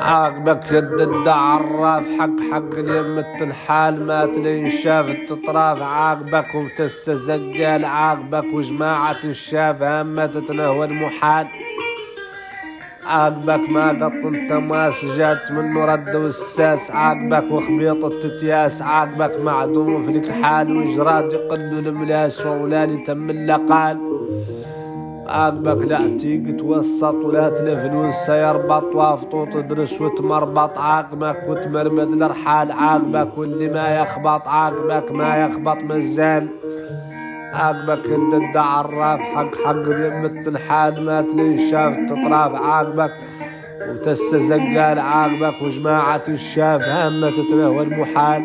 عاقبك شدد عراف حق اليمة الحال ما تلين شاف التطراف عاقبك وتستزقال عاقبك وجماعة الشاف همة تتنهوى المحال عاقبك ما قط انت ماس جات منه رد والساس عاقبك وخبيط التتياس عاقبك معدوم في لك حال وجراد يقلوا الملاس وولالي تم اللقال عاقبك لا تيجي توسط ولا تلفلوس سيربط وافطو تدرس وتمربط عاقبك وتمرمد الرحال عاقبك واللي ما يخبط عاقبك ما يخبط مزال عاقبك انت عراف حق ذمة الحال ما تلين شاف تطراف عاقبك وتستزقال عاقبك وجماعة الشاف همة تتنهوى المحال